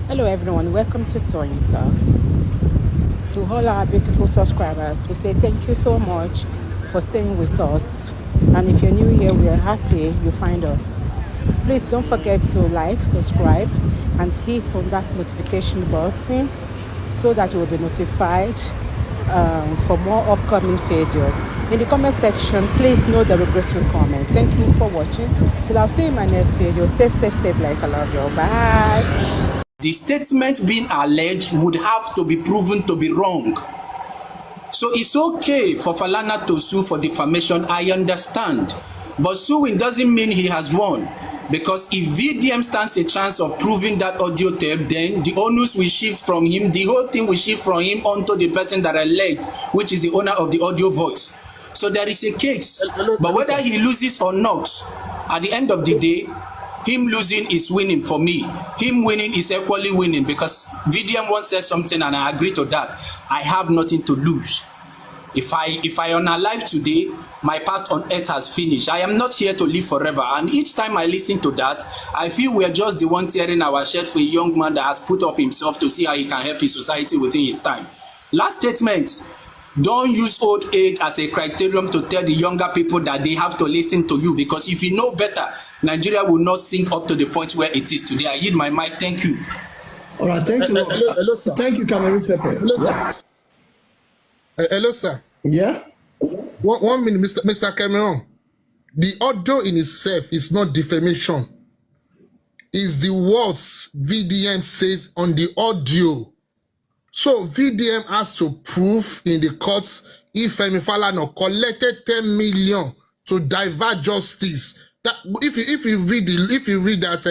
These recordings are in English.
Hello everyone, welcome to Tony Talks. To all our beautiful subscribers, we say thank you so much for staying with us. And if you're new here, we are happy you find us. Please don't forget to like, subscribe, and hit on that notification button so that you will be notified for more upcoming videos. In the comment section, please no derogatory comment. Thank you for watching. Till I'll see you in my next video. Stay safe, stay blessed. I love you. Bye. The statement being alleged would have to be proven to be wrong. So it's okay for Falana to sue for defamation, I understand. But suing doesn't mean he has won. Because if VDM stands a chance of proving that audio tape, then the onus will shift from him, the whole thing will shift from him onto the person that alleged, which is the owner of the audio voice. So there is a case. But whether he loses or not, at the end of the day, him losing is winning for me. Him winning is equally winning because VDM once said something and I agree to that. I have nothing to lose. If I am alive today, my part on earth has finished. I am not here to live forever. And each time I listen to that, I feel we are just the one tearing our shirt for a young man that has put up himself to see how he can help his society within his time. Last statement. Don't use old age as a criterion to tell the younger people that they have to listen to you, because if you know better, Nigeria will not sink up to the point where it is today. I yield my mic. Thank you. All right, thank you. Hello, sir. Thank you, Cameroon Pepper. Hello, sir. Hello, sir. Yeah? 1 minute, Mr. Cameron. The audio in itself is not defamation. It's the words VDM says on the audio. So VDM has to prove in the courts if Femi Falana collected 10 million to divert justice. That if you read that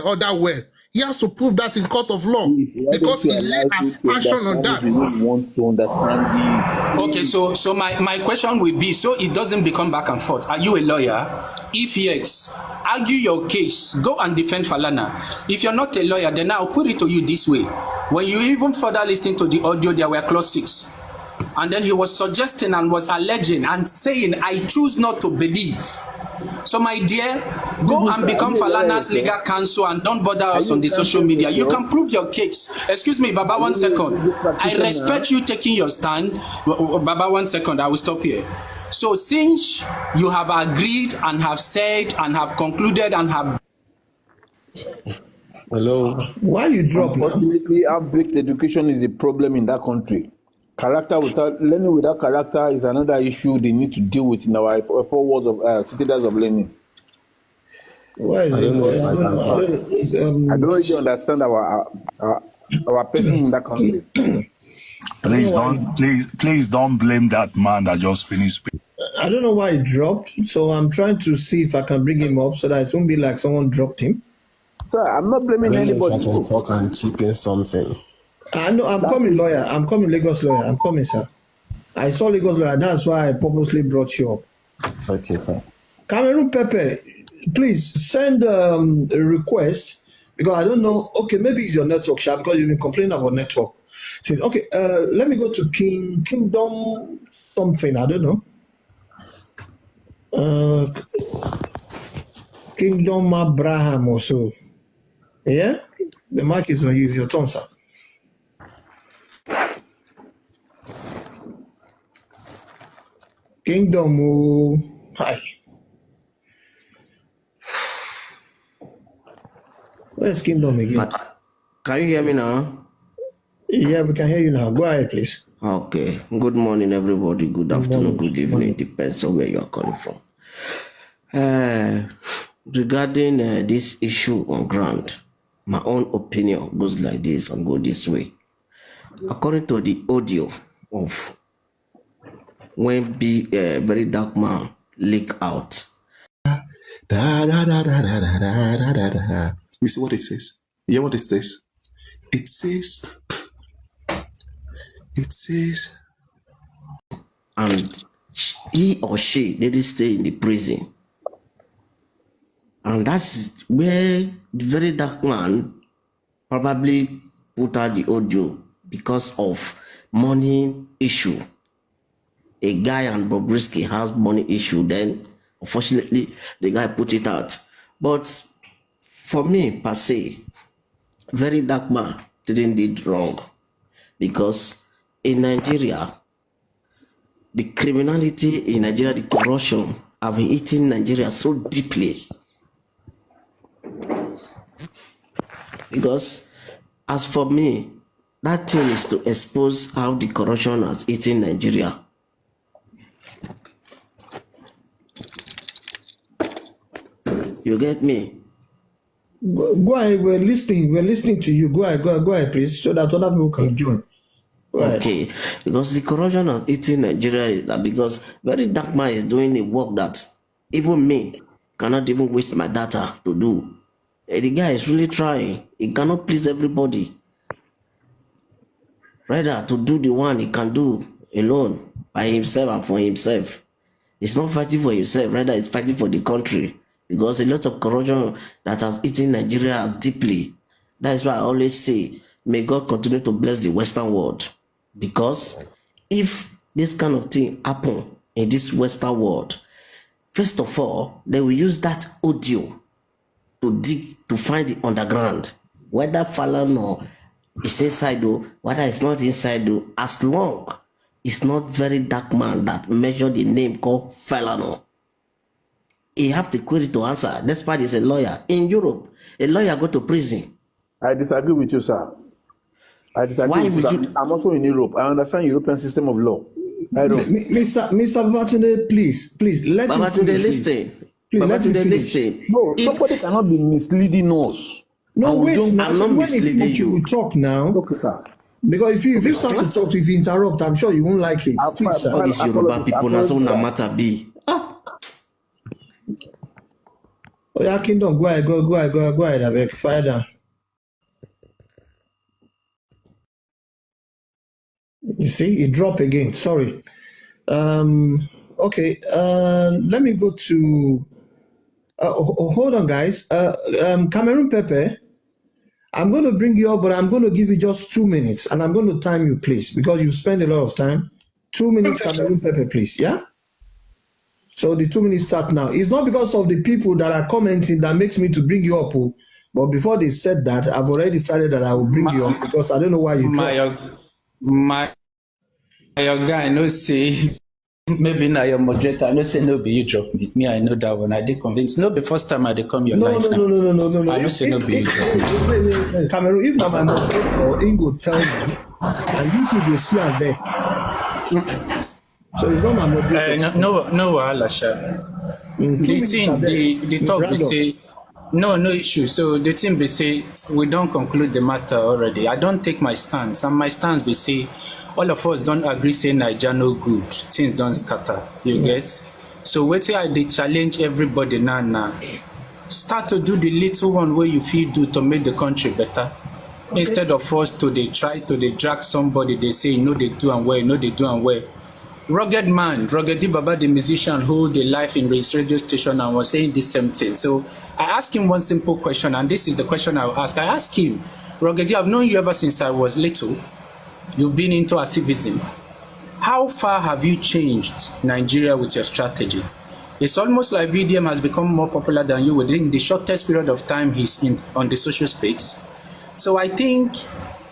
other way, he has to prove that in court of law because he laid aspersion on that. Want to understand Okay, so my question will be, so it doesn't become back and forth. Are you a lawyer? If yes, argue your case. Go and defend Falana. If you're not a lawyer, then I'll put it to you this way. When you even further listen to the audio, there were clause 6. And then he was suggesting and was alleging and saying, I choose not to believe. So my dear, go and become Falana's legal counsel and don't bother us on the social media. You can prove your case. Excuse me, Baba, 1 second. I respect you taking your stand. Baba, 1 second, I will stop here. So since you have agreed and have said and have concluded and have... Hello. Why you drop now? Unfortunately, outbreak education is a problem in that country. Learning without character is another issue they need to deal with in our 4 words of citizens of learning. Why is I don't it? really understand our person in that country. Please don't blame that man that just finished speaking. I don't know why he dropped, so I'm trying to see if I can bring him up so that it won't be like someone dropped him. Sir, I'm not blaming anybody. I can talk and chip in something. I know I'm coming, lawyer. I'm coming, Lagos lawyer. I'm coming, sir. I saw Lagos lawyer. That's why I purposely brought you up. Okay, fine. Cameroon Pepper, please send a request because I don't know. Okay, maybe it's your network, Sha, because you've been complaining about network. Says, okay, let me go to Kingdom something. I don't know. Kingdom Abraham or so. Yeah? The mic is on you. It's your turn, sir. Kingdom, hi. Where's Kingdom again? Can you hear me now? Yeah, we can hear you now. Go ahead, please. Okay. Good morning, everybody. Good afternoon, good evening. Depends on where you are calling from. Regarding this issue on ground, my own opinion goes like this and go this way. According to the audio of when very dark man leak out. You see what it says? You hear what it says? It says, and he or she didn't stay in the prison. And that's where the very dark man probably put out the audio because of money issue. A guy and Bobbyrisky has money issue, then unfortunately the guy put it out. But for me, per se, very dark man didn't did wrong, because in Nigeria, the criminality in Nigeria, the corruption have been eating Nigeria so deeply. Because as for me, that thing is to expose how the corruption has eaten Nigeria. You get me? Go ahead. We're listening to you. Go ahead, please, so that other people can join. Okay, because the corruption has eaten Nigeria is that because very dark man is doing a work that even me cannot even waste my data to do. The guy is really trying. He cannot please everybody. Rather to do the one he can do alone by himself and for himself. It's not fighting for himself, rather it's fighting for the country. Because a lot of corruption that has eaten Nigeria deeply. That is why I always say, may God continue to bless the Western world. Because if this kind of thing happen in this Western world, first of all, they will use that audio to dig, to find the underground. Whether Falana is inside or whether it's not inside, as long it's not very dark man that measure the name called Falana. He have the query to answer. Despite he's a lawyer. In Europe, a lawyer go to prison. I disagree with you, sir. I disagree Why with you. would Sir. you? I'm also in Europe. I understand European system of law. I don't. Mr. Babatunde, please, let him Babatunde, finish. listen. Please let him Babatunde, finish. listen. No, If somebody cannot be misleading us. No, And we wait. don't- Now, I'm so not when he misleading finish, you you. will talk now. Okay, sir. Because if you start to talk, if you interrupt, I'm sure you won't like it. Please, sir. all these Yoruba people, na so na matter be. Oh, yeah, Kingdom, go ahead, I beg. Fire down. You see, it dropped again. Sorry. Okay. Let me go to. Hold on, guys. Cameroon Pepe. I'm going to bring you up, but I'm going to give you just 2 minutes, and I'm going to time you, please, because you spend a lot of time. 2 minutes, Cameroon Pepe, please. Yeah. So the 2 minutes start now. It's not because of the people that are commenting that makes me to bring you up, but before they said that, I've already decided that I will bring you up because I don't know why you dropped. My guy, no say, maybe now your moderator, I no say no be you drop me. Me, I know that one. I did convince. No, the first time I did come your life now. No. I no say no be you drop me. Cameroon, if not my moderator, Ingo tell me, and you two will see her there. So it's not my moderator. No, wahala, sha. The talk we say, no issue. So the thing we say, we don't conclude the matter already. I don't take my stance, and my stance we say, all of us don't agree say Naija no good, things don't scatter. You get? So wait till I challenge everybody now. Start to do the little one where you feel do to make the country better. Okay. Instead of us to try to drag somebody, they say no they do and well, no they do and well. Rugged man, Ruggedy Baba, the musician who the life in this radio station and was saying the same thing. So I asked him one simple question, and this is the question I will ask. I asked him, Ruggedy, I've known you ever since I was little. You've been into activism. How far have you changed Nigeria with your strategy? It's almost like VDM has become more popular than you within the shortest period of time he's on the social space. So I think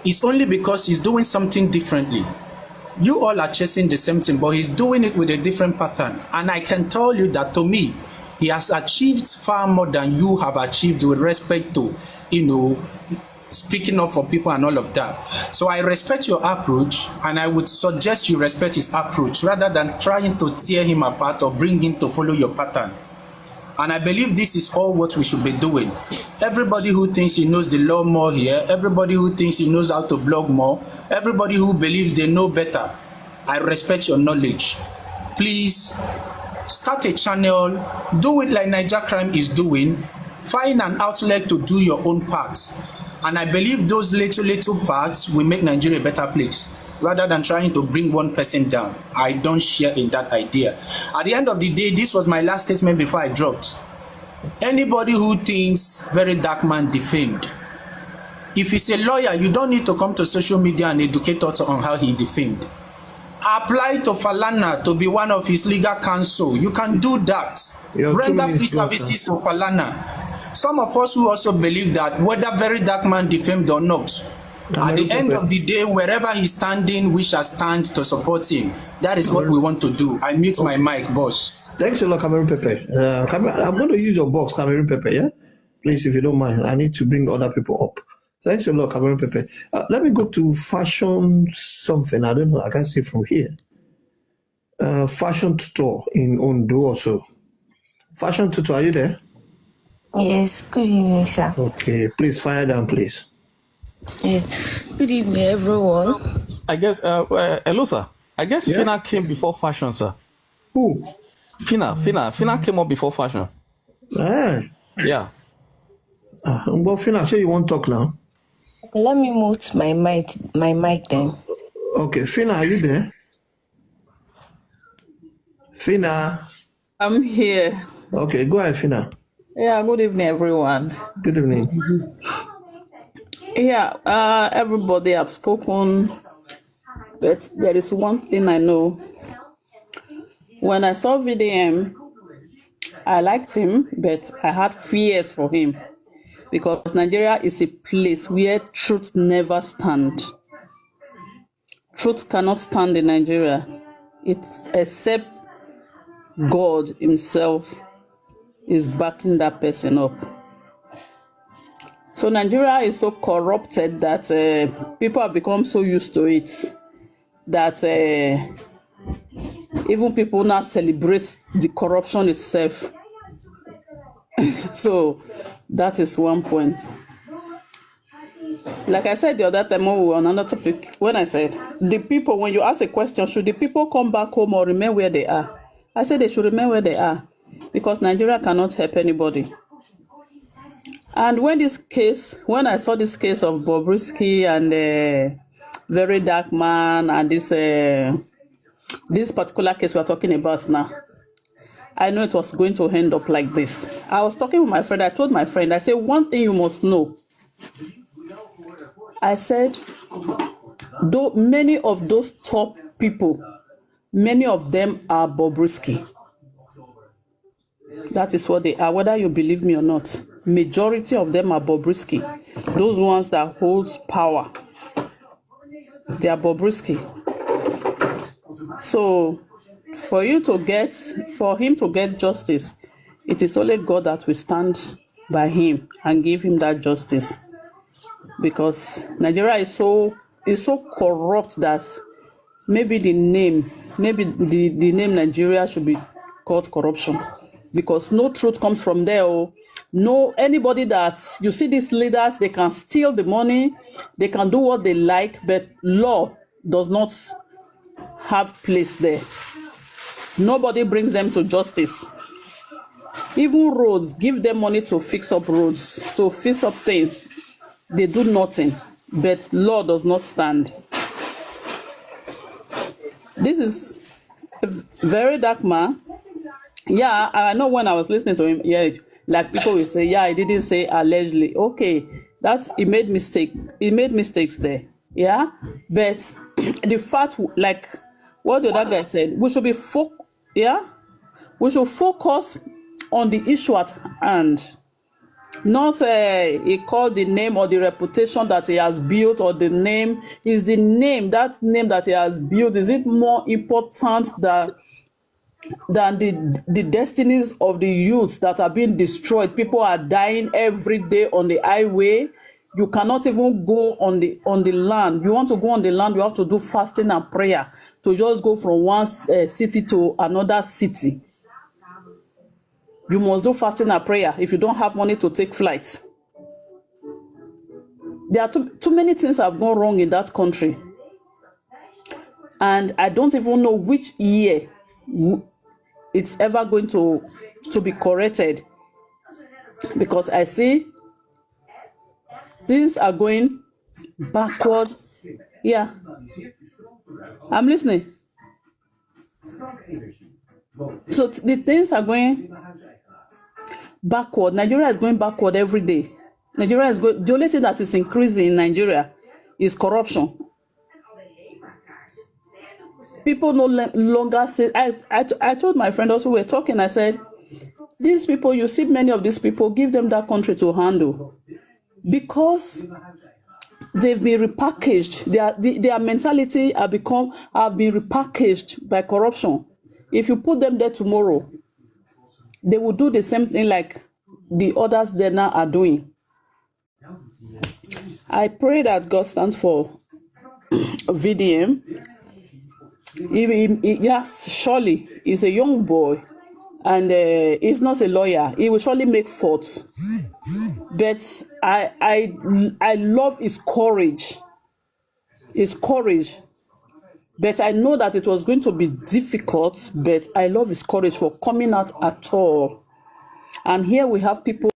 it's only because he's doing something differently. You all are chasing the same thing, but he's doing it with a different pattern. And I can tell you that to me, he has achieved far more than you have achieved with respect to, speaking up for people and all of that. So I respect your approach, and I would suggest you respect his approach rather than trying to tear him apart or bring him to follow your pattern. And I believe this is all what we should be doing. Everybody who thinks he knows the law more here, everybody who thinks he knows how to blog more, everybody who believes they know better, I respect your knowledge. Please start a channel, do it like Niger Crime is doing, find an outlet to do your own parts. And I believe those little parts will make Nigeria a better place, rather than trying to bring one person down. I don't share in that idea. At the end of the day, this was my last statement before I dropped. Anybody who thinks very dark man defamed, if he's a lawyer, you don't need to come to social media and educate us on how he defamed. Apply to Falana to be one of his legal counsel. You can do that. Render free services to Falana. Some of us who also believe that whether very dark man defamed or not, at the end of the day, wherever he's standing, we shall stand to support him. That is what we want to do. I mute my mic, boss. Thanks a lot, Cameroon Pepe. I'm going to use your box, Cameroon Pepe, yeah? Please, if you don't mind. I need to bring other people up. Thanks a lot, Cameroon Pepe. Let me go to fashion something. I don't know. I can't see from here. Fashion tutor in Ondo also. Fashion tutor, are you there? Yes, good evening, sir. Okay, please fire down, please. Yes. Good evening, everyone. I guess, hello, sir. I guess Yeah. Fina came before fashion, sir. Who? Fina came up before fashion. Ah, Yeah. well, Fina, say you won't talk now. Let me mute my mic then. Okay, Fina, are you there? Fina. I'm here. Okay, go ahead, Fina. Yeah, good evening, everyone. Good evening. Yeah, everybody have spoken, but there is one thing I know. When I saw VDM, I liked him, but I had fears for him because Nigeria is a place where truth never stands. Truth cannot stand in Nigeria. It's except God himself is backing that person up. So Nigeria is so corrupted that people have become so used to it that even people now celebrate the corruption itself. So that is one point. Like I said the other time when we were on another topic, when I said, the people, when you ask a question, should the people come back home or remain where they are? I said they should remain where they are because Nigeria cannot help anybody. And when I saw this case of Bobbyrisky and Very Dark Man and this particular case we're talking about now, I know it was going to end up like this. I was talking with my friend. I told my friend, I said, one thing you must know. I said, though many of those top people, many of them are Bobbyrisky. That is what they are, whether you believe me or not. Majority of them are Bobbyrisky. Those ones that holds power, they are Bobbyrisky. So for him to get justice, it is only God that will stand by him and give him that justice. Because Nigeria is so corrupt that maybe the name Nigeria should be called corruption. Because no truth comes from there. No, anybody that you see, these leaders, they can steal the money, they can do what they like, but law does not have place there. Nobody brings them to justice. Even roads, give them money to fix up roads, to fix up things. They do nothing, but law does not stand. This is a very dark man. Yeah, I know when I was listening to him, yeah, like people will say, yeah, I didn't say allegedly. Okay, he made mistake. He made mistakes there. Yeah, but the fact, like what the other guy said, we should focus on the issue at hand. Not he called the name or the reputation that he has built, or the name is the name, that name that he has built. Is it more important than the destinies of the youths that are being destroyed? People are dying every day on the highway. You cannot even go on the land. You want to go on the land, you have to do fasting and prayer to just go from one city to another city. You must do fasting and prayer if you don't have money to take flights. There are too many things have gone wrong in that country. And I don't even know which year it's ever going to be corrected. Because I see things are going backward. Yeah. I'm listening. So the things are going backward. Nigeria is going backward every day. The only thing that is increasing in Nigeria is corruption. People no longer say. I told my friend also, we were talking, I said, These people, you see many of these people, give them that country to handle because they've been repackaged. Their mentality have been repackaged by corruption. If you put them there tomorrow, they will do the same thing like the others there now are doing. I pray that God stands for VDM. Yes, surely he's a young boy and he's not a lawyer. He will surely make faults. But I love his courage. His courage. But I know that it was going to be difficult, but I love his courage for coming out at all. And here we have people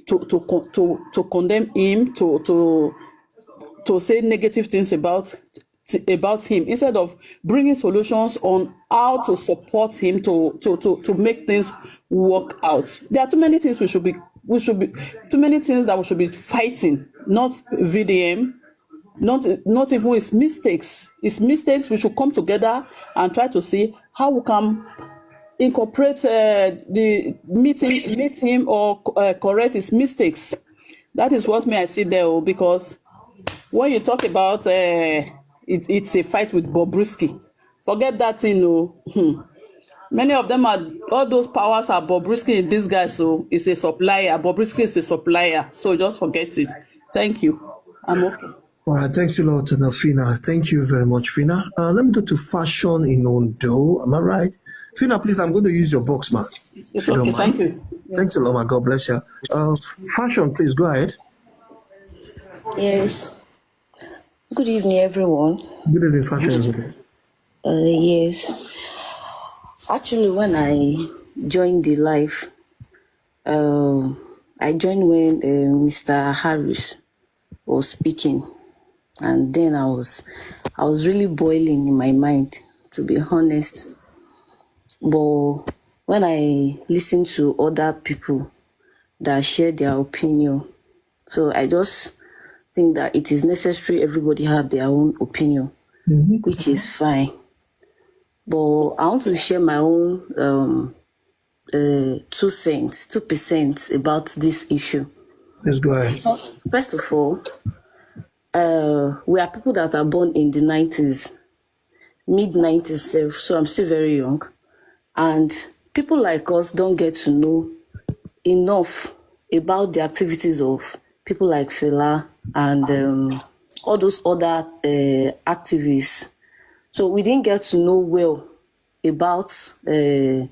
to condemn him, to say negative things about him, instead of bringing solutions on how to support him to make things work out. There are too many things we should be too many things that we should be fighting, not VDM, not even his mistakes. His mistakes, we should come together and try to see how we can incorporate meet him or correct his mistakes. That is what I see there, because when you talk about it's a fight with Bobbyrisky, forget that thing. Many of them are, all those powers are Bobbyrisky in this guy, so it's a supplier. Bobbyrisky is a supplier, so just forget it. Thank you. I'm okay. All right, thanks a lot, Fina. Thank you very much, Fina. Let me go to Fashion in Ondo. Am I right? Fina, please, I'm going to use your box, man. It's okay, thank you. Thanks a lot, man. God bless you. Fashion, please, go ahead. Yes. Good evening, everyone. Good evening, Fashion. Yes. Actually, when I joined the live, I joined when Mr. Harris was speaking, and then I was really boiling in my mind, to be honest. But when I listened to other people that shared their opinion, so I just think that it is necessary everybody have their own opinion, which is fine. But I want to share my own 2% about this issue. Let's go ahead. First of all, we are people that are born in the 90s, mid-90s, so I'm still very young. And people like us don't get to know enough about the activities of people like Fela and all those other activists. So we didn't get to know well about their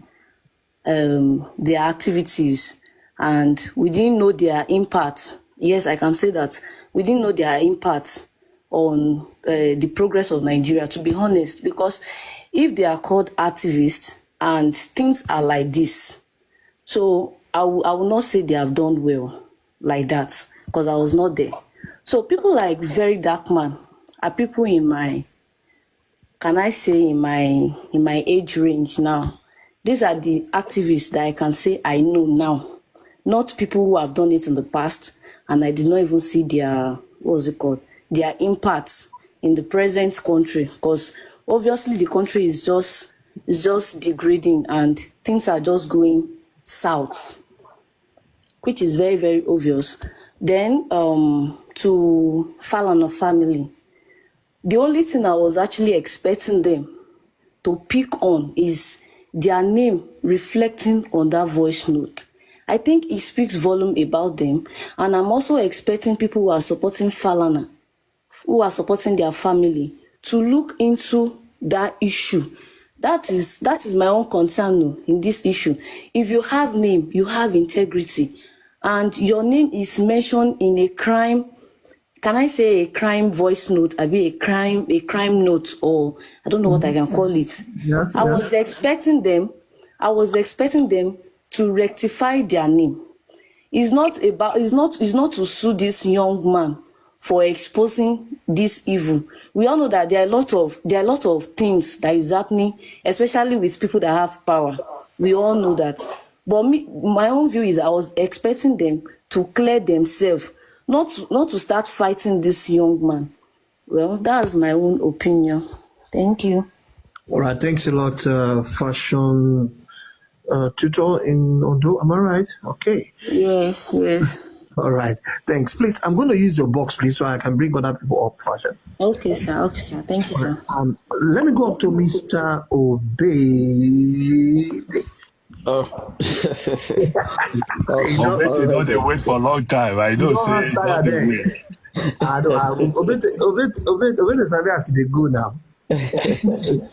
activities, and we didn't know their impact. Yes, I can say that we didn't know their impact on the progress of Nigeria, to be honest, because if they are called activists and things are like this, so I will not say they have done well like that, because I was not there. So people like Very Dark Man are people in my, can I say, in my age range now. These are the activists that I can say I know now, not people who have done it in the past and I did not even see their, their impact in the present country, because obviously the country is just degrading and things are just going south, which is very, very obvious. Then to Falana family, the only thing I was actually expecting them to pick on is their name reflecting on that voice note. I think it speaks volume about them, and I'm also expecting people who are supporting Falana, who are supporting their family, to look into that issue. That is my own concern in this issue. If you have name, you have integrity, and your name is mentioned in a crime, can I say a crime voice note, be a crime note, or I don't know what I can call it. Yeah. I was expecting them to rectify their name. It's not to sue this young man for exposing this evil. We all know that there are a lot of things that is happening, especially with people that have power. We all know that. But my own view is I was expecting them to clear themselves, not to start fighting this young man. Well, that's my own opinion. Thank you. All right, thanks a lot, Fashion. tutor in Ondo. Am I right? Okay. Yes, yes. All right. Thanks. Please, I'm going to use your box, please, so I can bring other people up. Fashion. Okay, sir. Okay, sir. Thank you, All right. sir. Let me go up to Mr. Obey. Oh. You know, Obey, don't they wait for a long time. I you know, don't say, have don't tired they there. wait. I don't. Obey the service they go now. That's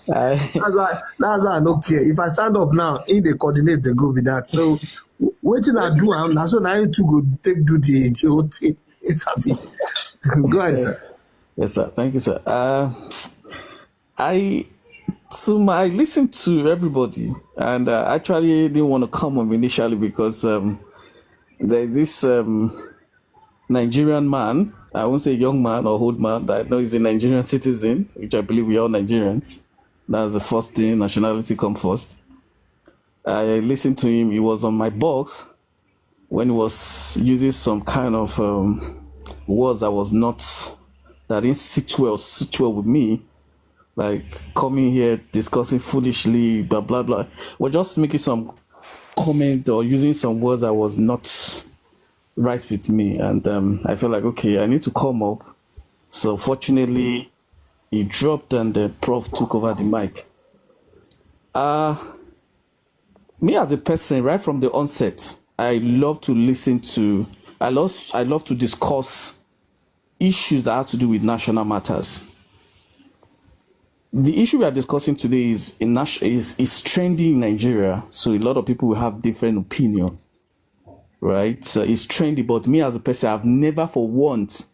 why I don't care. If I stand up now, in the coordinate, they go with that. So, waiting I do, now so now you two go take duty. It's happy. Go ahead, sir. Yes, sir. Thank you, sir. I listened to everybody, and actually didn't want to come on initially because there's this Nigerian man. I won't say young man or old man. That I know he's a Nigerian citizen, which I believe we are all Nigerians. That's the first thing. Nationality come first. I listened to him. He was on my box when he was using some kind of words that didn't sit well with me, like coming here discussing foolishly, blah blah blah. We're just making some comment or using some words that was not right with me, and I felt like, okay, I need to come up. So fortunately, he dropped and the prof took over the mic. Me as a person, right from the onset, I love to listen to. I love to discuss issues that have to do with national matters. The issue we are discussing today is trending in Nigeria, so a lot of people will have different opinion, right? So it's trendy, but me as a person, I've never for once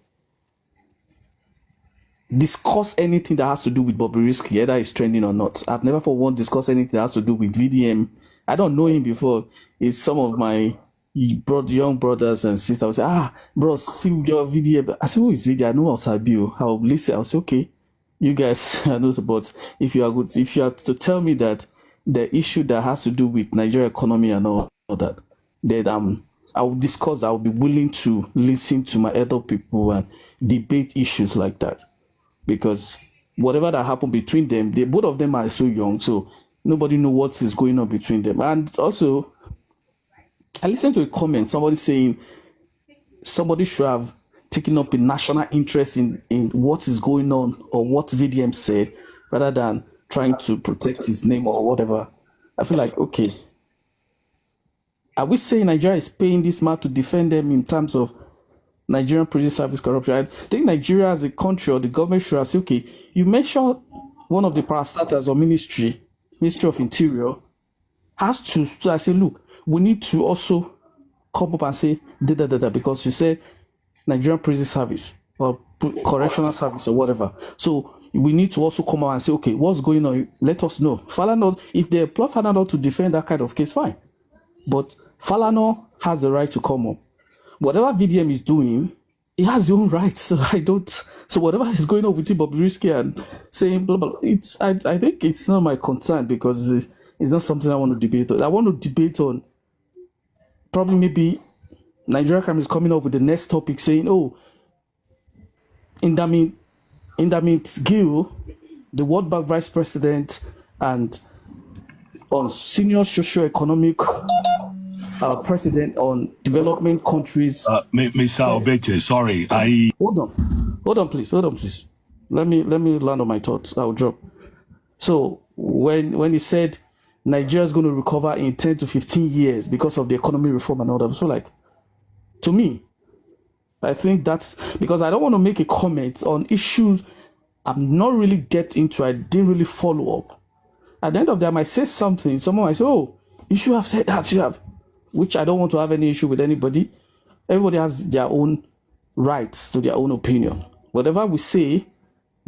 discussed anything that has to do with Bobbyrisky, whether it's trending or not. I've never for once discussed anything that has to do with VDM. I don't know him before. It's some of my young brothers and sisters will say, bro, see your VDM. I say, who is VDM? I know Osabio. I'll listen. I'll say, okay, you guys I know, but if you are to tell me that the issue that has to do with Nigeria economy and all that, then I will discuss. I will be willing to listen to my elder people and debate issues like that, because whatever that happened between them, both of them are so young, so nobody knows what is going on between them. And also, I listened to a comment, somebody saying somebody should have taken up a national interest in what is going on or what VDM said, rather than trying to protect his name or whatever. I feel like, okay, are we saying Nigeria is paying this man to defend them in terms of Nigerian police service corruption? I think Nigeria as a country or the government should have said, okay, you mentioned one of the parastatals or Ministry of Interior has to I say, look, we need to also come up and say because you said Nigerian prison service or correctional service or whatever. So we need to also come out and say, okay, what's going on? Let us know. Falana, if they apply Falana to defend that kind of case, fine. But Falana has the right to come up. Whatever VDM is doing, he has his own rights. So so whatever is going on with Bobbyrisky and saying blah blah, I think it's not my concern, because it's not something I want to debate on. I want to debate on probably maybe Nigeria Crime is coming up with the next topic saying, oh, Indamit Gill, the World Bank Vice President and on senior socio-economic president on development countries. Mr. Obeche, sorry, Hold on, please. Let me land on my thoughts. I'll drop. So when he said Nigeria is going to recover in 10 to 15 years because of the economy reform and all that, so like, to me, I think that's because I don't want to make a comment on issues I'm not really get into. I didn't really follow up. At the end of the day, I might say something. Someone might say, oh, you should have said that. You have, which I don't want to have any issue with anybody. Everybody has their own rights to their own opinion. Whatever we say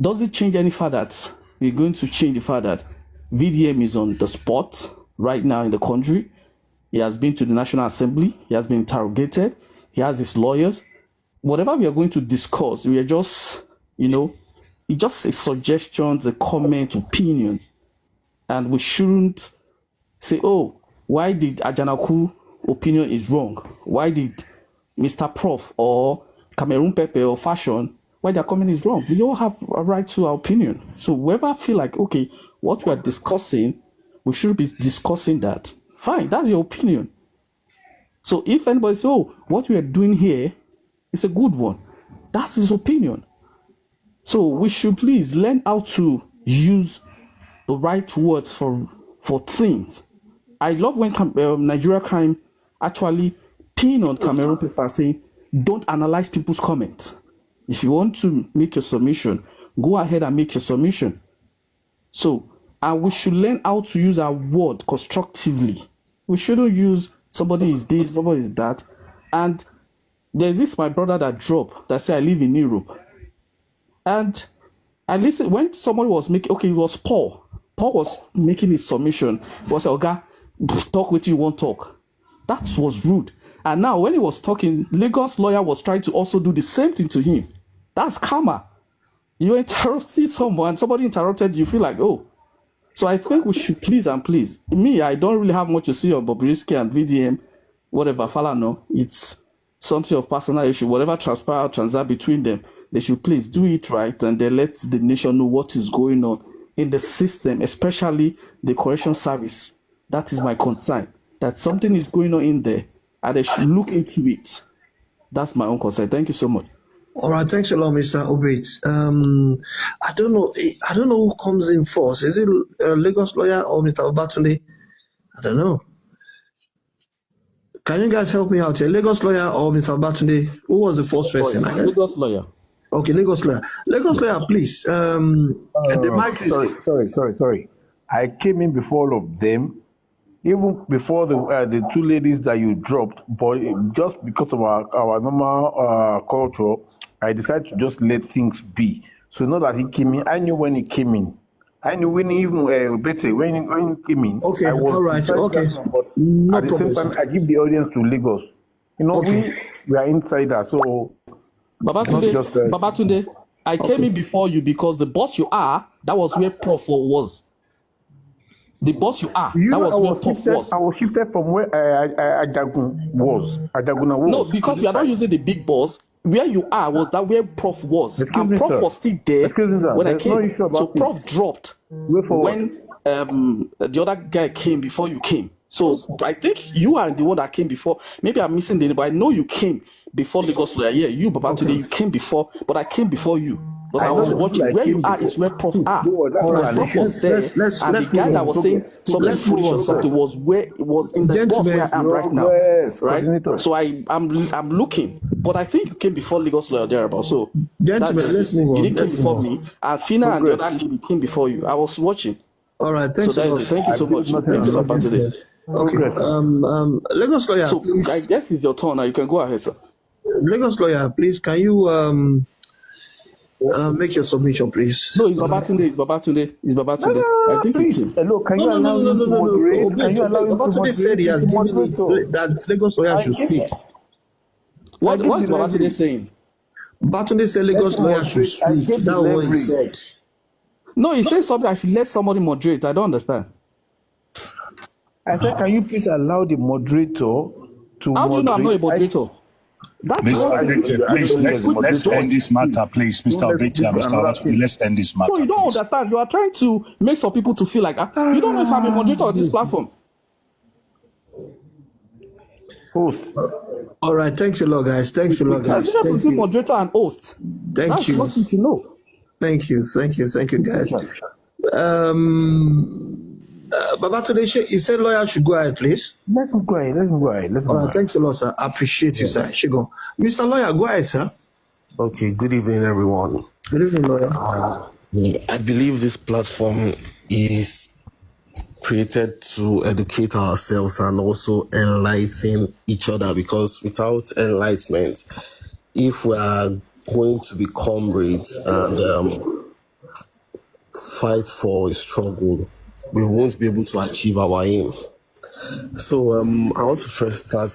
doesn't change any fact that we're going to change the fact that VDM is on the spot right now in the country. He has been to the National Assembly. He has been interrogated. He has his lawyers. Whatever we are going to discuss, we are just, it's just a suggestions, a comment, opinions. And we shouldn't say, oh, why did Ajanaku opinion is wrong? Why did Mr. Prof or Cameroon Pepe or Fashion, why their comment is wrong? We all have a right to our opinion. So whoever feel like, okay, what we are discussing, we should be discussing that Fine, that's your opinion. So if anybody says, oh, what we are doing here is a good one, that's his opinion. So we should please learn how to use the right words for things. I love when Nigeria Crime actually pin on Cameroon paper saying, don't analyze people's comments. If you want to make your submission, go ahead and make your submission. So, and we should learn how to use our word constructively. We shouldn't use somebody is this, somebody is that. And there's this my brother that dropped that said I live in Europe. And I listened when somebody was making, okay, it was Paul. Paul was making his submission. He was like, okay, talk with you, won't talk. That was rude. And now when he was talking, Lagos lawyer was trying to also do the same thing to him. That's karma. You interrupted someone, somebody interrupted you, feel like, oh. So I think we should please and please. Me, I don't really have much to say on Bobbyrisky and VDM, whatever, Falano. It's something of personal issue, whatever transact between them. They should please do it right and then let the nation know what is going on in the system, especially the correction service. That is my concern, that something is going on in there and they should look into it. That's my own concern. Thank you so much. All right, thanks a lot, Mr. Obeit. I don't know who comes in first. Is it Lagos lawyer or Mr. Obatunde? I don't know. Can you guys help me out here? Lagos lawyer or Mr. Obatunde? Who was the first person? Lagos lawyer. Okay, Lagos lawyer. Lagos lawyer, please. The mic is... Sorry. I came in before all of them, even before the two ladies that you dropped, but just because of our normal culture, I decided to just let things be. So now that he came in, I knew when he came in. I knew when he even better when he came in. Okay, all right, okay. But no at the same time, I give the audience to Lagos. You know, okay. we are insiders, so Babatunde, I came in before you because the boss you are, that was where Prof was. The boss you are, that was where Prof was. I was shifted from where Ajaguna was. No, because we are not using the big boss. Where you are was that where Prof was. And Prof was still there when I came. So Prof dropped when the other guy came before you came. So I think you are the one that came before. Maybe I'm missing the name, but I know you came before Lagos lawyer. Yeah, you, Baba, today you came before, but I came before you. Because I was watching where you are is where Prof are. Prof was there, and the guy that was saying something foolish or something was where it was in the box where I am right now. Right? So I'm looking, but I think you came before Lagos lawyer thereabout. So gentlemen, let's move on. You didn't come before me, and Fina and the other lady came before you. I was watching. All right, thanks. So thank you so much. Okay, Lagos lawyer. So please. I guess it's your turn now. You can go ahead, sir. Lagos lawyer, please. Can you make your submission, please? No, it's Babatunde. I think please. Hello, can you allow him to moderate? Can you allow him to moderate? Babatunde said he has given it that Lagos lawyer should speak. What is Babatunde saying? Babatunde said Lagos lawyer should speak. That's what he said. No, he said something. I should let somebody moderate. I don't understand. I said, can you please allow the moderator to How do you know I'm not a moderator? Mr. Obete, please, let's end this matter, please. Mr. Obete and Mr. Obete, let's end this matter. So you don't understand. You are trying to make some people to feel like, you don't know if I'm a moderator on this platform. Host. All right, thanks a lot, guys. Thank you. Moderator and host. Thank you. That's what you know. Thank you, guys. Babatunde, you said lawyer should go ahead, please. Let him go ahead. All right, thanks a lot, sir. I appreciate you, sir. Shigo. Mr. Lawyer, go ahead, sir. Okay, good evening, everyone. Good evening, lawyer. I believe this platform is created to educate ourselves and also enlighten each other, because without enlightenment, if we are going to be comrades and fight for a struggle, we won't be able to achieve our aim. So I want to first start.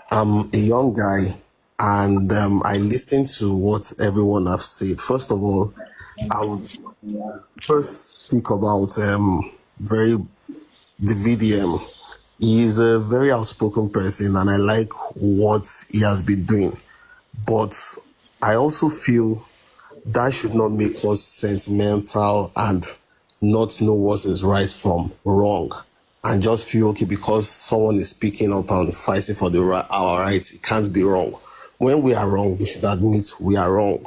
I'm a young guy, and I listened to what everyone has said. First of all, I would first speak about the VDM. He is a very outspoken person, and I like what he has been doing. But I also feel that should not make us sentimental and not know what is right from wrong. and just feel okay because someone is speaking up and fighting for our rights, it can't be wrong. When we are wrong, we should admit we are wrong.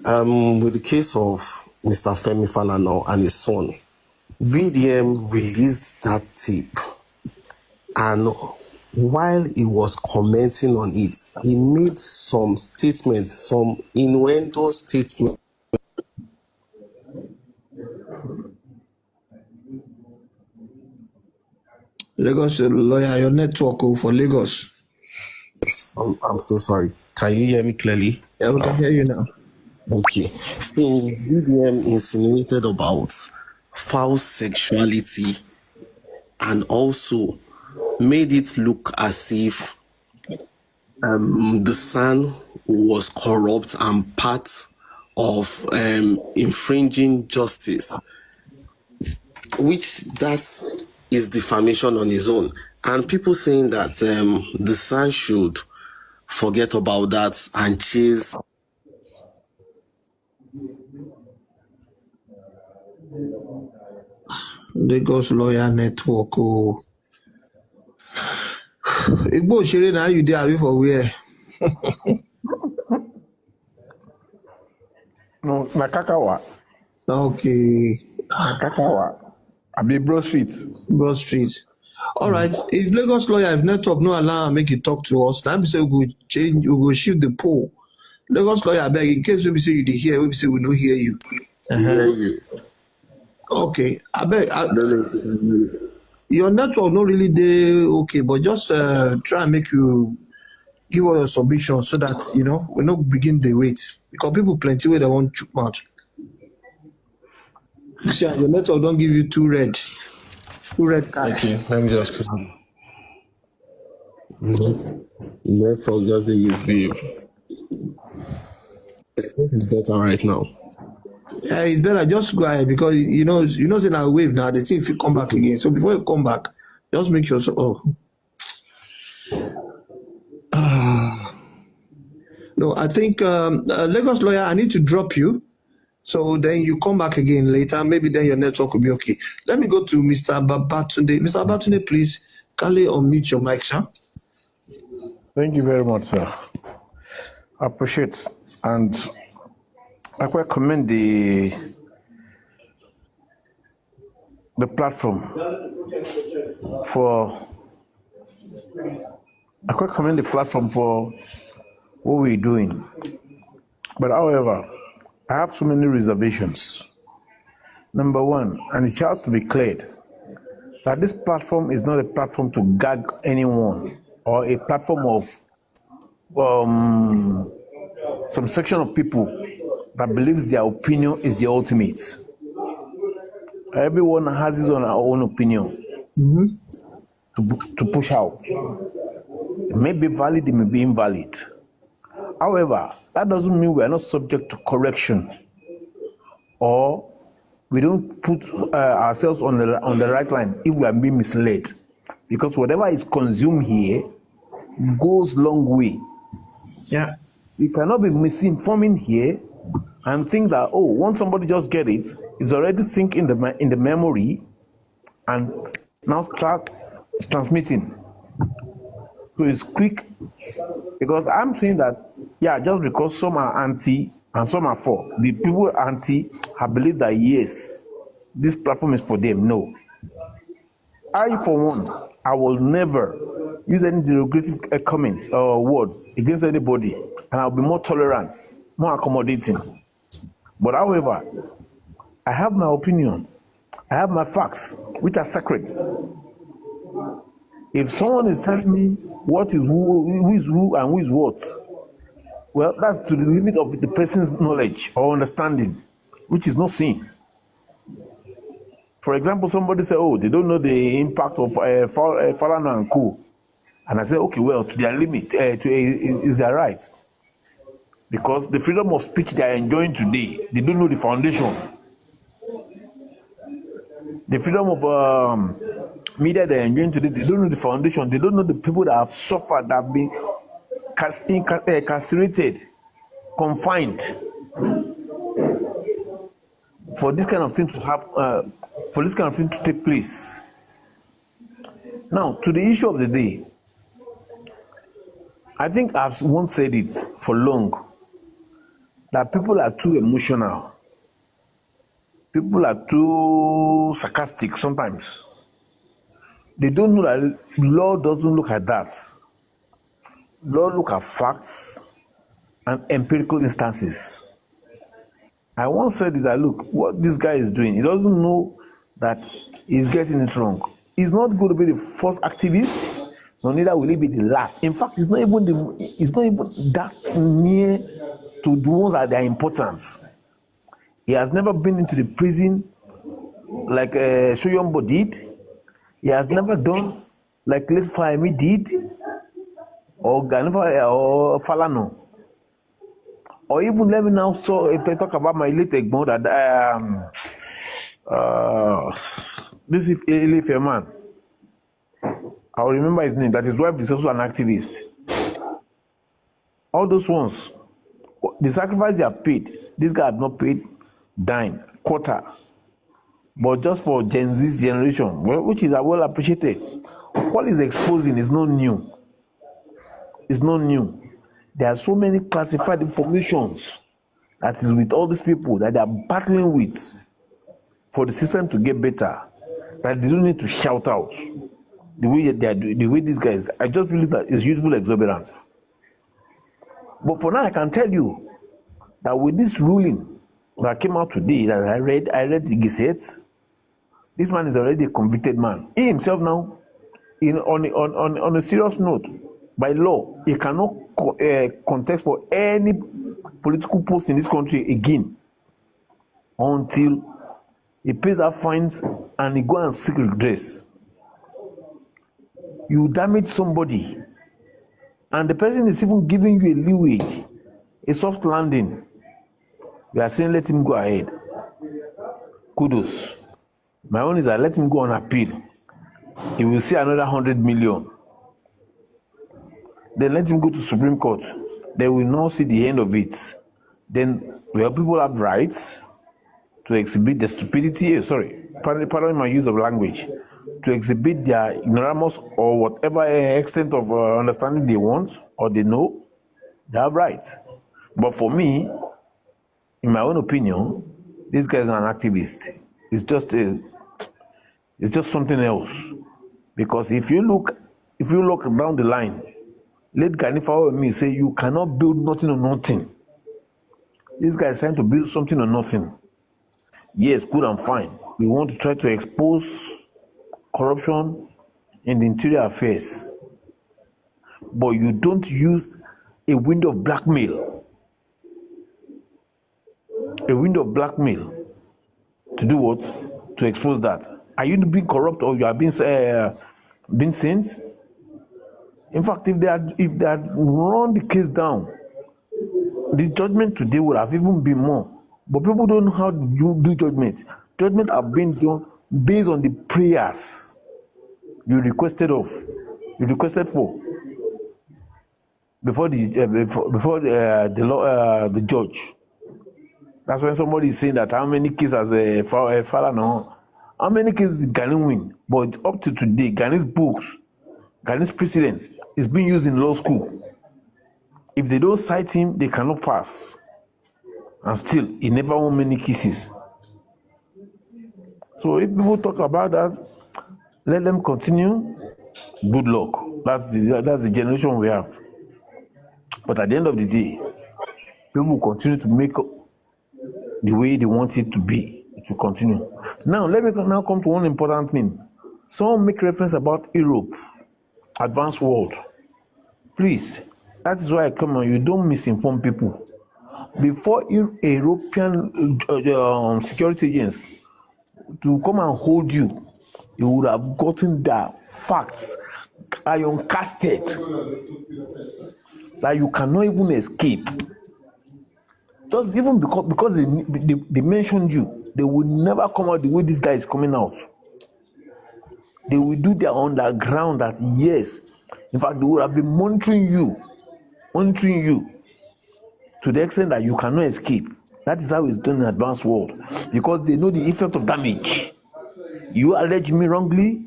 With the case of Mr. Femi Falana and his son, VDM released that tape, and while he was commenting on it, he made some statements, some innuendo statements. Lagos lawyer, your network for Lagos. I'm so sorry. Can you hear me clearly? Yeah, we can hear you now. Okay. So VDM insinuated about foul sexuality and also made it look as if the son was corrupt and part of infringing justice, which that is defamation on his own. And people saying that the son should forget about that and chase. Lagos lawyer network. Oh, Igbo Shere, now you there for where? No, Nakakawa. Okay. Nakakawa. I be Broad Street. Broad Street. All right. If Lagos lawyer, if network no allow make it talk to us, now we say we go change, we go shift the poll. Lagos lawyer, beg in case we say you dey hear, we say we no hear you. Hear you. Okay. I beg. Your network not really there. Okay, but just try and make you give all your submissions so that we not begin the wait because people plenty where they want chook mouth. See, your network don't give you two red cards. Okay, let me just. Network just give it's better right now. Yeah, it's better just go ahead because say now wave now the thing if you come back again. So before you come back, just make sure. No, I think Lagos lawyer, I need to drop you. So then you come back again later. Maybe then your network will be okay. Let me go to Mr. Babatunde. Mr. Babatunde, please kindly unmute your mic, sir. Thank you very much, sir. I appreciate and I quite commend the platform for what we're doing. But however, I have so many reservations. Number one, and it has to be cleared that this platform is not a platform to gag anyone or a platform of some section of people that believes their opinion is the ultimate. Everyone has his own opinion to push out. It may be valid, it may be invalid. However, that doesn't mean we are not subject to correction or we don't put ourselves on the right line if we are being misled. Because whatever is consumed here goes long way. Yeah. You cannot be misinforming here and think that, once somebody just get it, it's already sink in the memory and now start transmitting. So it's quick, because I'm saying that, just because some are anti and some are for, the people anti have believed that yes, this platform is for them. No. I, for one, I will never use any derogatory comments or words against anybody, and I'll be more tolerant, more accommodating. But however, I have my opinion, I have my facts, which are sacred. If someone is telling me what is who is who and who is what, well, that's to the limit of the person's knowledge or understanding, which is not seen. For example, somebody say, they don't know the impact of Falana and Co. And I say, okay, well, to their limit, is their right. Because the freedom of speech they are enjoying today, they don't know the foundation. The freedom of media they are enjoying today, they don't know the foundation. They don't know the people that have suffered, that have been incarcerated, confined. For this kind of thing to happen, for this kind of thing to take place, Now, to the issue of the day, I think I've once said it for long that people are too emotional. People are too sarcastic sometimes. They don't know that law doesn't look at that. Law look at facts and empirical instances. I once said that, look, what this guy is doing, he doesn't know that he's getting it wrong. He's not going to be the first activist, nor neither will he be the last. In fact, it's not even that near to the ones that are important. He has never been into the prison like Soyombo did. He has never done like late Fahimi did, or Falano. Or even let me now talk about my late Egbon that this is Elife man. I'll remember his name. That his wife is also an activist. All those ones, the sacrifice they have paid, this guy had not paid dime, quarter. But just for Gen Z's generation, which is well appreciated, what is exposing is not new. It's not new. There are so many classified informations that is with all these people that they are battling with for the system to get better, that they don't need to shout out the way they are doing, the way these guys. I just believe that it's useful exuberance. But for now, I can tell you that with this ruling that came out today, that I read the Gazette, this man is already a convicted man. He himself now, on a serious note, by law, he cannot contest for any political post in this country again until he pays that fines and he go and seek redress. You damage somebody, and the person is even giving you a leeway, a soft landing. You are saying let him go ahead. Kudos. My own is that let him go on appeal. He will see another 100 million. Then let him go to Supreme Court. They will now see the end of it. Then, well, people have rights to exhibit their stupidity. Pardon my use of language. To exhibit their ignoramus or whatever extent of understanding they want or they know. They have rights. But for me, in my own opinion, this guy is an activist. It's just something else. Because if you look down the line, let Ganifa me say you cannot build nothing on nothing. This guy is trying to build something on nothing. Yes, good and fine. We want to try to expose corruption in the interior affairs. But you don't use a window of blackmail. A window of blackmail to do what? To expose that. Are you being corrupt or you are being sent? In fact, if they had run the case down, the judgment today would have even been more. But people don't know how to do judgment. Judgment have been done based on the prayers you requested for before the judge. That's when somebody is saying that how many cases has fallen on. How many cases did Gani win? But up to today, Gani's books, Gani's precedents is being used in law school. If they don't cite him, they cannot pass. And still, he never won many cases. So if people talk about that, let them continue. Good luck. That's the generation we have. But at the end of the day, people will continue to make the way they want it to be. It will continue. Now, let me now come to one important thing. Someone make reference about Europe, advanced world. Please, that is why I come on. You don't misinform people. Before European security agents to come and hold you, you would have gotten the facts iron casted that you cannot even escape. Just even because they mentioned you, they will never come out the way this guy is coming out. They will do their underground that yes, in fact, they will have been monitoring you to the extent that you cannot escape. That is how it's done in the advanced world, because they know the effect of damage. You allege me wrongly,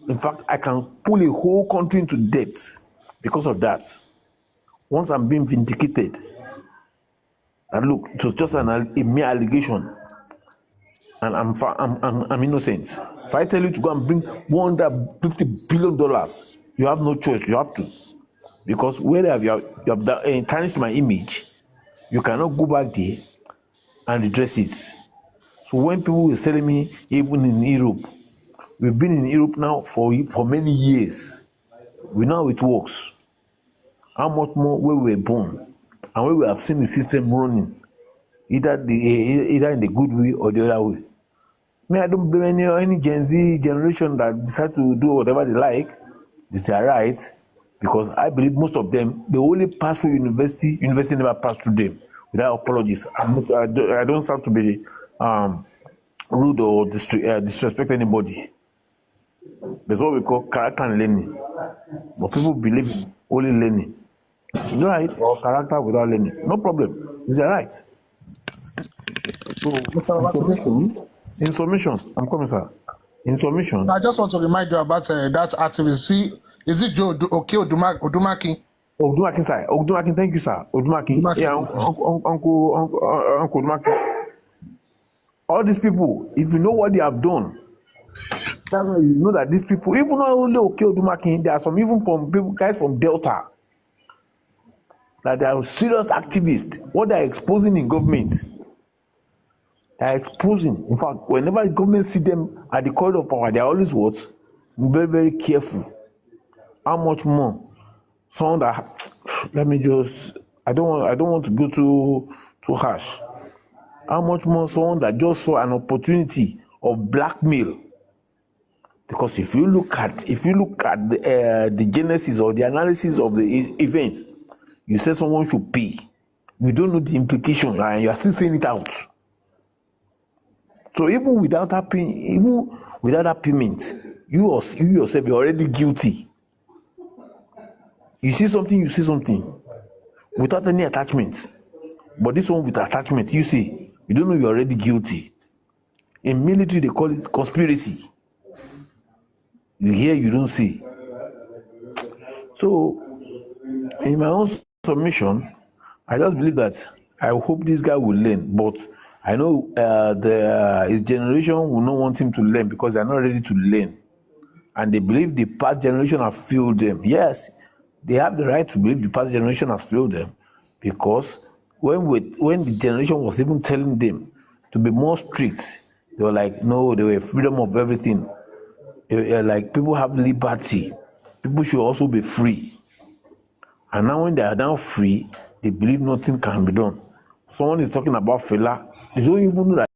In fact, I can pull a whole country into debt because of that. Once I'm being vindicated, and look, it was just a mere allegation, and I'm innocent. If I tell you to go and bring $150 billion, you have no choice. You have to, because where you have tarnished my image, you cannot go back there and redress it. So when people were telling me, even in Europe, we've been in Europe now for many years. We know how it works. How much more where we were born and where we have seen the system running, either in the good way or the other way. I don't blame any Gen Z generation that decide to do whatever they like. It's their right, because I believe most of them, they only pass through university. University never passed through them. Without apologies, I don't sound to be rude or disrespect anybody. That's what we call character and learning. But people believe in only learning. It's right, or character without learning. No problem. It's right. So, in summation, I'm coming, sir. In summation, I just want to remind you about that activist. See, is it Joe Odumaki? Odumaki, sir. Odumaki, thank you, sir. Odumaki. Yeah, Uncle Odumaki. All these people, if you know what they have done, that's why you know that these people, even not only Odumaki, there are some even from people, guys from Delta, that they are serious activists. What they are exposing in government, they are exposing. In fact, whenever the government see them at the corridor of power, they are always what? Very, very careful. How much more? Someone that, let me just, I don't want to go too harsh. How much more someone that just saw an opportunity of blackmail? Because if you look at the genesis or the analysis of the events, you say someone should pay. You don't know the implication, and you are still saying it out. So even without that payment, you yourself, you're already guilty. You see something, you see something without any attachment. But this one with attachment, you see, you don't know you're already guilty. In military, they call it conspiracy. You hear, you don't see. So, in my own submission, I just believe that I hope this guy will learn. But I know his generation will not want him to learn because they're not ready to learn. And they believe the past generation have failed them. Yes, they have the right to believe the past generation has failed them, because when the generation was even telling them to be more strict, they were like, no, they were freedom of everything. Like, people have liberty. People should also be free. And now when they are now free, they believe nothing can be done. Someone is talking about Fela. They don't even know that